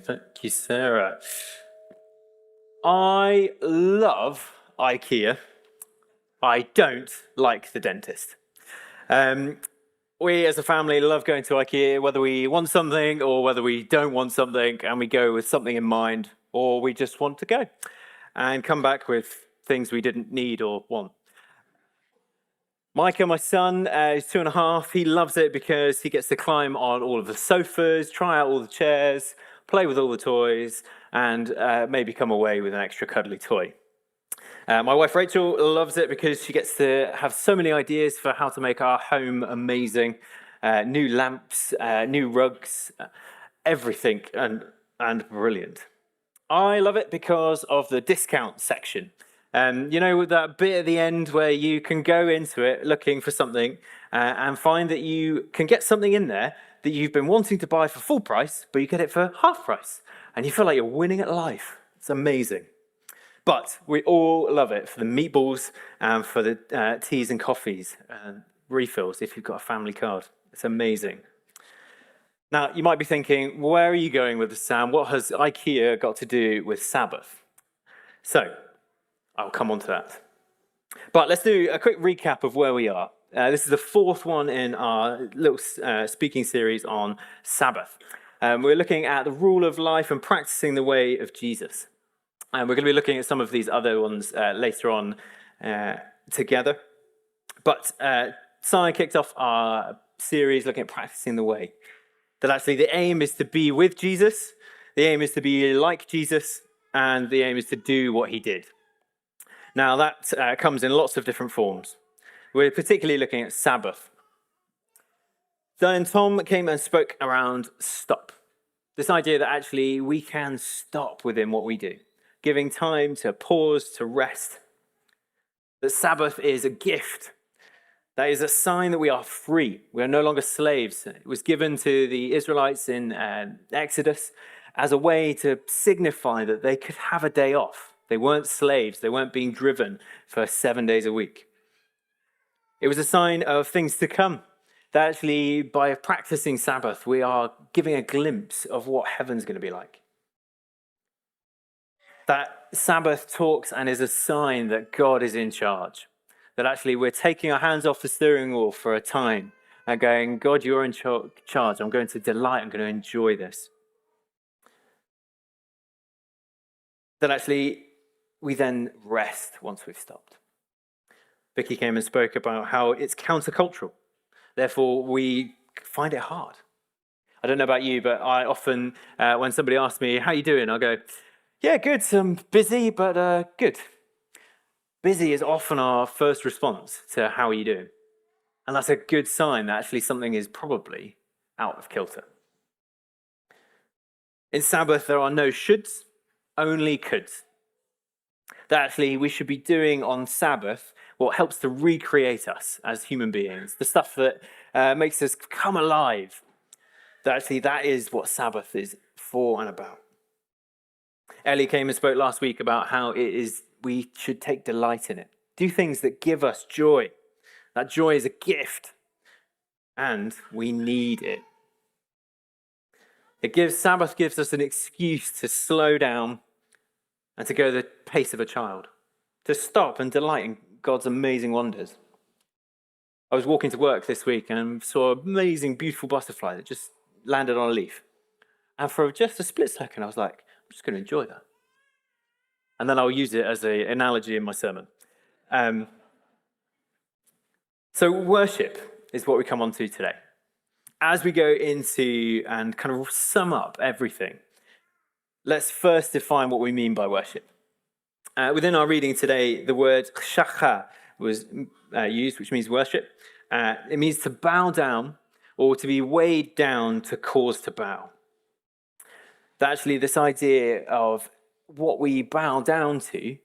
Thank you, Sarah. I love IKEA. I don't like the dentist. Um, we as a family love going to IKEA, whether we want something or whether we don't want something, and we go with something in mind, or we just want to go and come back with things we didn't need or want. Micah, my son, is 2.5. He loves it because he gets to climb on all of the sofas, try out all the chairs, play with all the toys, and maybe come away with an extra cuddly toy. My wife Rachel loves it because she gets to have so many ideas for how to make our home amazing. New lamps, new rugs, everything, and brilliant. I love it because of the discount section. That bit at the end where you can go into it looking for something and find that you can get something in there that you've been wanting to buy for full price, but you get it for half price. And you feel like you're winning at life. It's amazing. But we all love it for the meatballs and for the teas and coffees and refills if you've got a family card. It's amazing. Now, you might be thinking, where are you going with this, Sam? What has IKEA got to do with Sabbath? So, I'll come on to that. But let's do a quick recap of where we are. This is the fourth one in our little speaking series on Sabbath. We're looking at the rule of life and practicing the way of Jesus. And we're going to be looking at some of these other ones later on together. But Simon kicked off our series looking at practicing the way. That actually the aim is to be with Jesus, the aim is to be like Jesus, and the aim is to do what he did. Now that comes in lots of different forms. We're particularly looking at Sabbath. Then Tom came and spoke around stop. This idea that actually we can stop within what we do, giving time to pause, to rest. That Sabbath is a gift. That is a sign that we are free. We are no longer slaves. It was given to the Israelites in Exodus as a way to signify that they could have a day off. They weren't slaves. They weren't being driven for 7 days a week. It was a sign of things to come. That actually, by practicing Sabbath, we are giving a glimpse of what heaven's going to be like. That Sabbath talks and is a sign that God is in charge. That actually we're taking our hands off the steering wheel for a time and going, God, you're in charge. I'm going to delight. I'm going to enjoy this. That actually we then rest once we've stopped. Vicky came and spoke about how it's countercultural. Therefore, we find it hard. I don't know about you, but I often, when somebody asks me, how are you doing? I go, yeah, good. I'm busy, but good. Busy is often our first response to how are you doing? And that's a good sign that actually something is probably out of kilter. In Sabbath, there are no shoulds, only coulds. That actually we should be doing on Sabbath what helps to recreate us as human beings, the stuff that makes us come alive. That actually that is what Sabbath is for and about. Ellie came and spoke last week about how it is we should take delight in it. Do things that give us joy. That joy is a gift, and we need it. Sabbath gives us an excuse to slow down and to go the pace of a child, to stop and delight in God's amazing wonders. I was walking to work this week and saw an amazing, beautiful butterfly that just landed on a leaf. And for just a split second, I was like, I'm just going to enjoy that. And then I'll use it as an analogy in my sermon. So worship is what we come on to today. As we go into and kind of sum up everything, let's first define what we mean by worship. Within our reading today, the word shacha was used, which means worship. It means to bow down or to be weighed down to cause to bow. That actually this idea of what we bow down to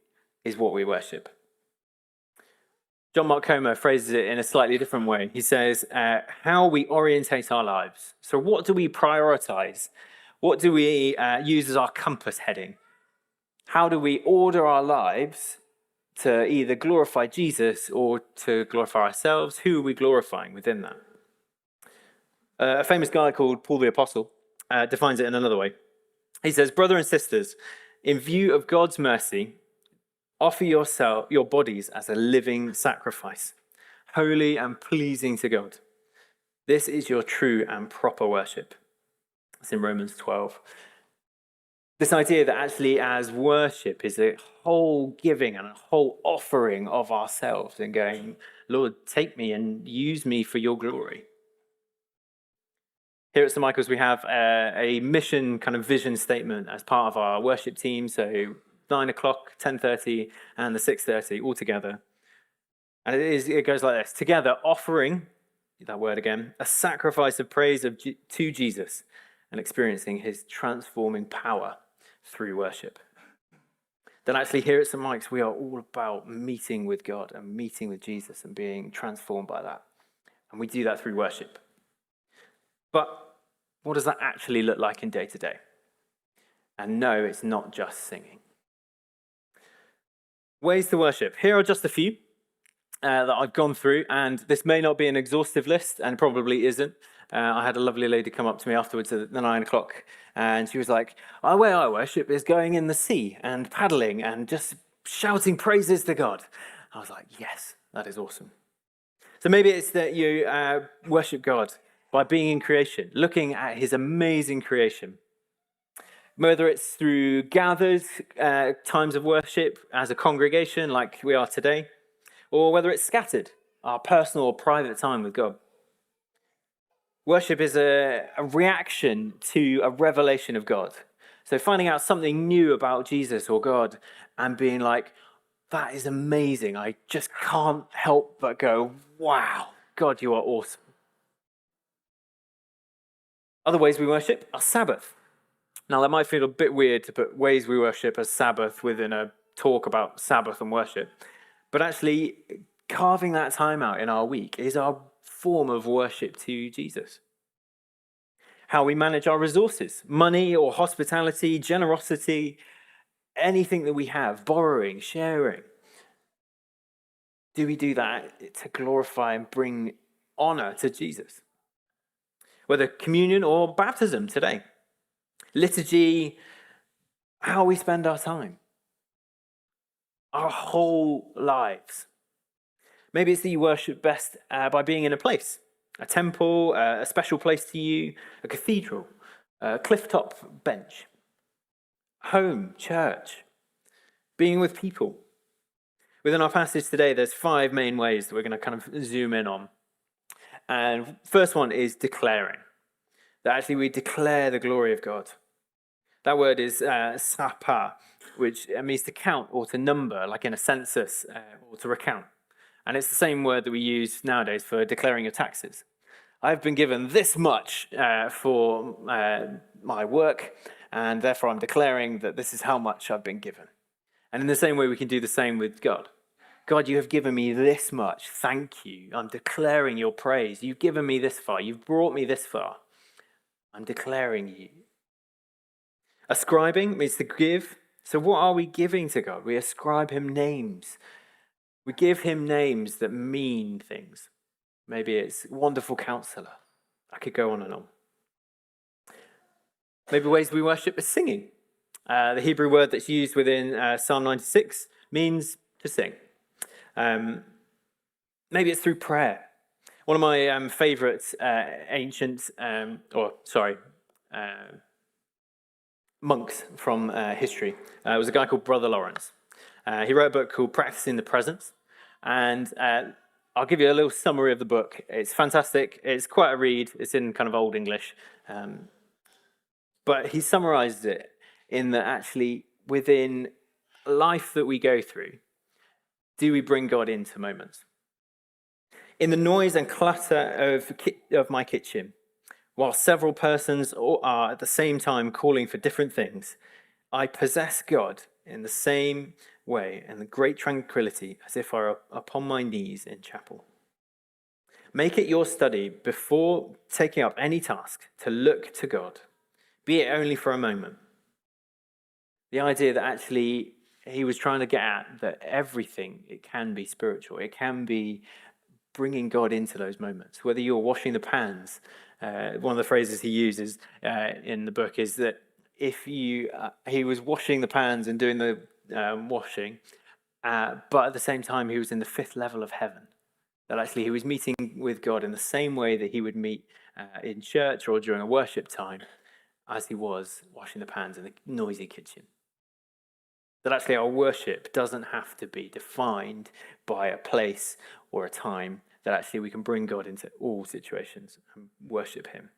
is what we worship. John Mark Comer phrases it in a slightly different way. He says, how we orientate our lives. So what do we prioritize? What do we use as our compass heading? How do we order our lives to either glorify Jesus or to glorify ourselves? Who are we glorifying within that? A famous guy called Paul the Apostle defines it in another way. He says, "Brother and sisters, in view of God's mercy, offer your bodies as a living sacrifice, holy and pleasing to God. This is your true and proper worship." It's in Romans 12. This idea that actually as worship is a whole giving and a whole offering of ourselves and going, "Lord, take me and use me for your glory." Here at St. Michael's, we have a mission kind of vision statement as part of our worship team. So 9 o'clock, 10:30, and the 6:30 all together. And it goes like this: together, offering, that word again, a sacrifice of praise to Jesus and experiencing his transforming power through worship. Then actually here at St. Mike's, we are all about meeting with God and meeting with Jesus and being transformed by that. And we do that through worship. But what does that actually look like in day to day? And no, it's not just singing. Ways to worship. Here are just a few that I've gone through, and this may not be an exhaustive list, and probably isn't. I had a lovely lady come up to me afterwards at the 9 o'clock, and she was like, "The way I worship is going in the sea and paddling and just shouting praises to God." I was like, yes, that is awesome. So maybe it's that you worship God by being in creation, looking at his amazing creation. Whether it's through gathered times of worship as a congregation like we are today, or whether it's scattered, our personal or private time with God. Worship is a reaction to a revelation of God. So finding out something new about Jesus or God and being like, "That is amazing. I just can't help but go, wow, God, you are awesome." Other ways we worship are Sabbath. Now, that might feel a bit weird to put ways we worship as Sabbath within a talk about Sabbath and worship. But actually, carving that time out in our week is our form of worship to Jesus. How we manage our resources, money or hospitality, generosity, anything that we have, borrowing, sharing. Do we do that to glorify and bring honor to Jesus? Whether communion or baptism today. Liturgy, how we spend our time. Our whole lives. Maybe it's that you worship best by being in a place, a temple, a special place to you, a cathedral, a clifftop bench, home, church, being with people. Within our passage today, there's 5 main ways that we're going to kind of zoom in on. And first one is declaring. That actually we declare the glory of God. That word is sapa, which means to count or to number, like in a census, or to recount. And it's the same word that we use nowadays for declaring your taxes. I've been given this much for my work, and therefore I'm declaring that this is how much I've been given. And in the same way, we can do the same with God. God, you have given me this much. Thank you. I'm declaring your praise. You've given me this far. You've brought me this far. I'm declaring you. Ascribing means to give. So what are we giving to God? We ascribe him names. We give him names that mean things. Maybe it's wonderful counselor. I could go on and on. Maybe ways we worship is singing. The Hebrew word that's used within Psalm 96 means to sing. Maybe it's through prayer. One of my favorite monks from history was a guy called Brother Lawrence. He wrote a book called Practicing the Presence, and I'll give you a little summary of the book. It's fantastic. It's quite a read. It's in kind of Old English. But he summarized it in that actually within life that we go through, do we bring God into moments? In the noise and clutter of my kitchen, while several persons are at the same time calling for different things, I possess God in the same way and the great tranquility as if I were upon my knees in chapel. Make it your study before taking up any task to look to God, be it only for a moment. The idea that actually he was trying to get at that everything, it can be spiritual. It can be bringing God into those moments. Whether you're washing the pans, one of the phrases he uses in the book is that he was washing the pans and doing the washing, but at the same time he was in the fifth level of heaven. That actually he was meeting with God in the same way that he would meet in church or during a worship time, as he was washing the pans in the noisy kitchen. That actually our worship doesn't have to be defined by a place or a time, that actually we can bring God into all situations and worship him.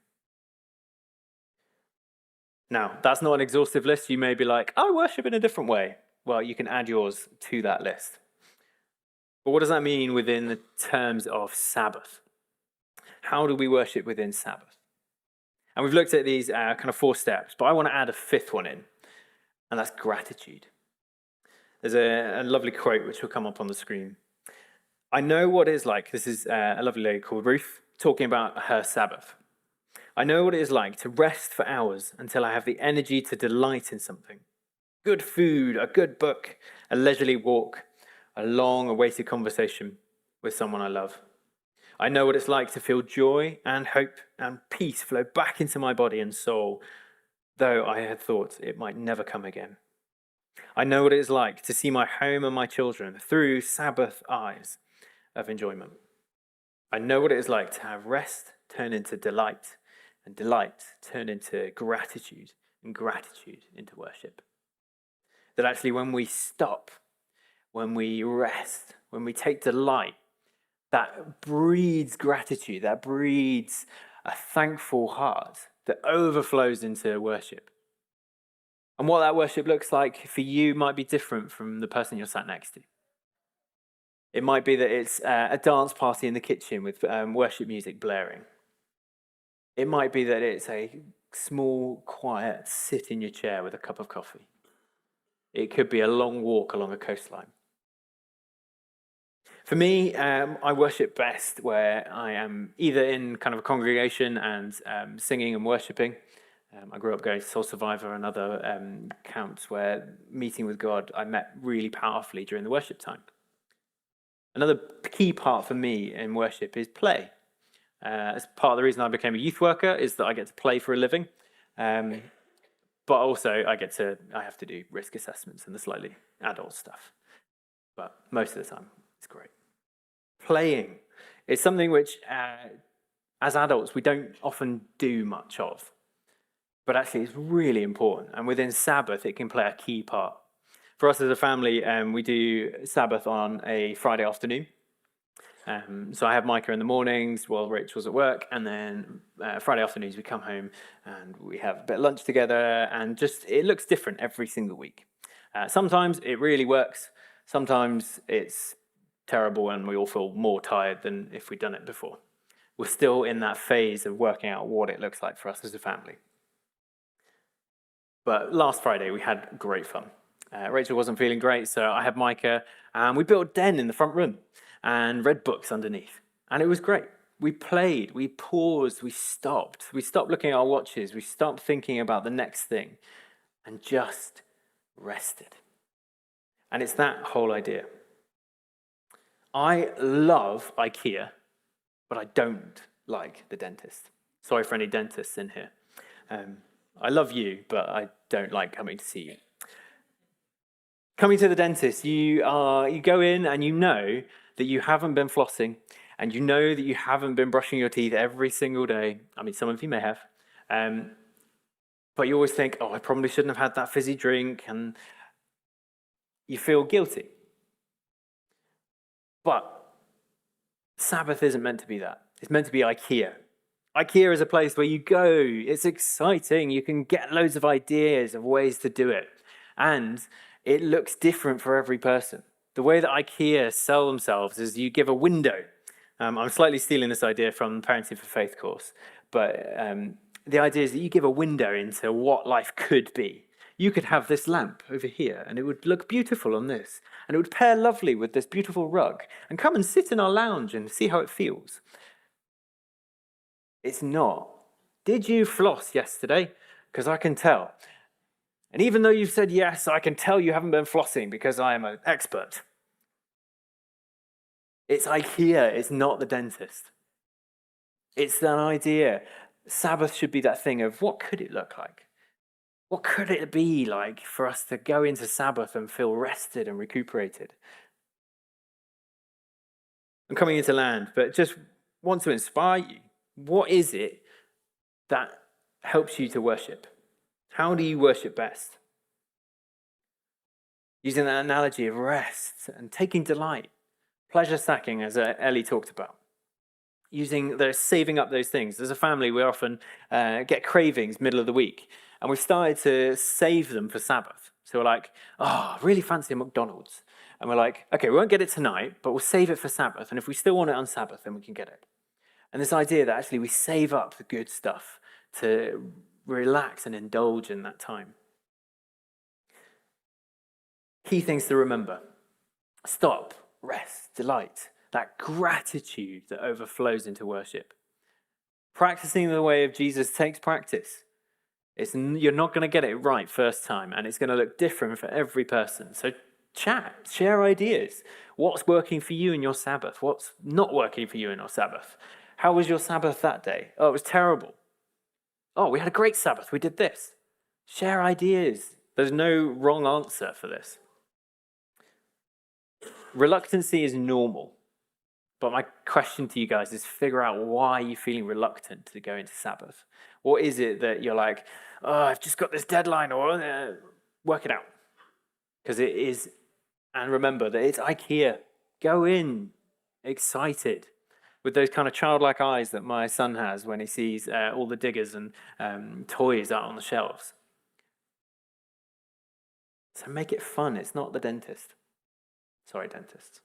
Now, that's not an exhaustive list. You may be like, I worship in a different way. Well, you can add yours to that list. But what does that mean within the terms of Sabbath? How do we worship within Sabbath? And we've looked at these kind of 4 steps, but I want to add a 5th one in, and that's gratitude. There's a lovely quote which will come up on the screen. I know what it is like. This is a lovely lady called Ruth talking about her Sabbath. I know what it is like to rest for hours until I have the energy to delight in something. Good food, a good book, a leisurely walk, a long-awaited conversation with someone I love. I know what it's like to feel joy and hope and peace flow back into my body and soul, though I had thought it might never come again. I know what it is like to see my home and my children through Sabbath eyes of enjoyment. I know what it is like to have rest turn into delight, and delight turn into gratitude, and gratitude into worship. That actually when we stop, when we rest, when we take delight, that breeds gratitude, that breeds a thankful heart that overflows into worship. And what that worship looks like for you might be different from the person you're sat next to. It might be that it's a dance party in the kitchen with worship music blaring. It might be that it's a small, quiet sit in your chair with a cup of coffee. It could be a long walk along a coastline. For me, I worship best where I am either in kind of a congregation and singing and worshipping. I grew up going to Soul Survivor and other camps where meeting with God, I met really powerfully during the worship time. Another key part for me in worship is play. As part of the reason I became a youth worker is that I get to play for a living. But also I have to do risk assessments and the slightly adult stuff. But most of the time, it's great. Playing is something which, as adults, we don't often do much of. But actually, it's really important. And within Sabbath, it can play a key part. For us as a family, we do Sabbath on a Friday afternoon. So I have Micah in the mornings while Rachel's at work, and then Friday afternoons we come home and we have a bit of lunch together, and just it looks different every single week. Sometimes it really works. Sometimes it's terrible and we all feel more tired than if we'd done it before. We're still in that phase of working out what it looks like for us as a family. But last Friday we had great fun. Rachel wasn't feeling great, so I had Micah, and we built a den in the front room and read books underneath. And it was great. We played, we paused, we stopped. We stopped looking at our watches, we stopped thinking about the next thing, and just rested. And it's that whole idea. I love IKEA, but I don't like the dentist. Sorry for any dentists in here. I love you, but I don't like coming to see you. Coming to the dentist, you go in and you know that you haven't been flossing, and you know that you haven't been brushing your teeth every single day. I mean, some of you may have. But you always think, I probably shouldn't have had that fizzy drink, and you feel guilty. But Sabbath isn't meant to be that. It's meant to be IKEA. IKEA is a place where you go. It's exciting. You can get loads of ideas of ways to do it. And it looks different for every person. The way that IKEA sell themselves is you give a window. I'm slightly stealing this idea from the Parenting for Faith course. But the idea is that you give a window into what life could be. You could have this lamp over here, and it would look beautiful on this. And it would pair lovely with this beautiful rug. And come and sit in our lounge and see how it feels. It's not. Did you floss yesterday? Because I can tell. And even though you've said yes, I can tell you haven't been flossing because I am an expert. It's IKEA, it's not the dentist. It's that idea. Sabbath should be that thing of what could it look like? What could it be like for us to go into Sabbath and feel rested and recuperated? I'm coming into land, but just want to inspire you. What is it that helps you to worship? How do you worship best? Using that analogy of rest and taking delight, pleasure stacking, as Ellie talked about. Using those, saving up those things. As a family, we often get cravings middle of the week, and we've started to save them for Sabbath. So we're like, oh, I really fancy a McDonald's. And we're like, okay, we won't get it tonight, but we'll save it for Sabbath. And if we still want it on Sabbath, then we can get it. And this idea that actually we save up the good stuff to relax and indulge in that time. Key things to remember: stop, rest, delight, that gratitude that overflows into worship. Practicing the way of Jesus takes practice. You're not going to get it right first time, and it's going to look different for every person. So chat, share ideas. What's working for you in your Sabbath? What's not working for you in your Sabbath? How was your Sabbath that day? Oh, it was terrible. Oh, we had a great Sabbath. We did this. Share ideas. There's no wrong answer for this. Reluctancy is normal. But my question to you guys is figure out why you're feeling reluctant to go into Sabbath. What is it that you're like, oh, I've just got this deadline, or work it out. Because it is, and remember that it's IKEA. Go in excited with those kind of childlike eyes that my son has when he sees all the diggers and toys out on the shelves. So make it fun. It's not the dentist. Sorry, dentists.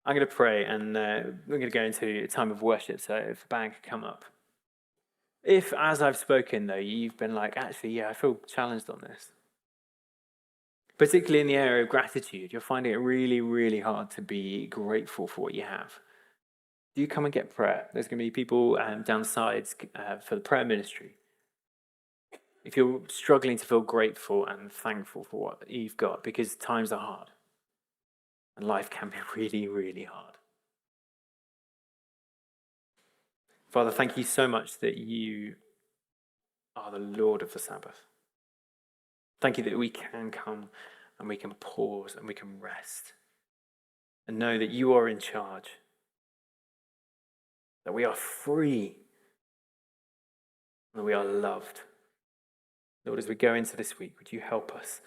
I'm going to pray, and we're going to go into a time of worship, so if the band could come up. If, as I've spoken, though, you've been like, actually, yeah, I feel challenged on this, particularly in the area of gratitude, you're finding it really, really hard to be grateful for what you have. Do you come and get prayer? There's going to be people down the sides for the prayer ministry. If you're struggling to feel grateful and thankful for what you've got, because times are hard, and life can be really, really hard. Father, thank you so much that you are the Lord of the Sabbath. Thank you that we can come and we can pause and we can rest and know that you are in charge, that we are free, and that we are loved. Lord, as we go into this week, would you help us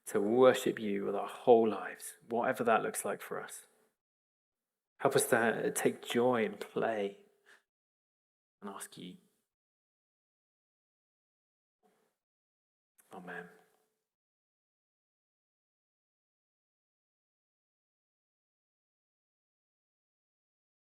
to worship you with our whole lives, whatever that looks like for us. Help us to take joy and play and ask you. Amen.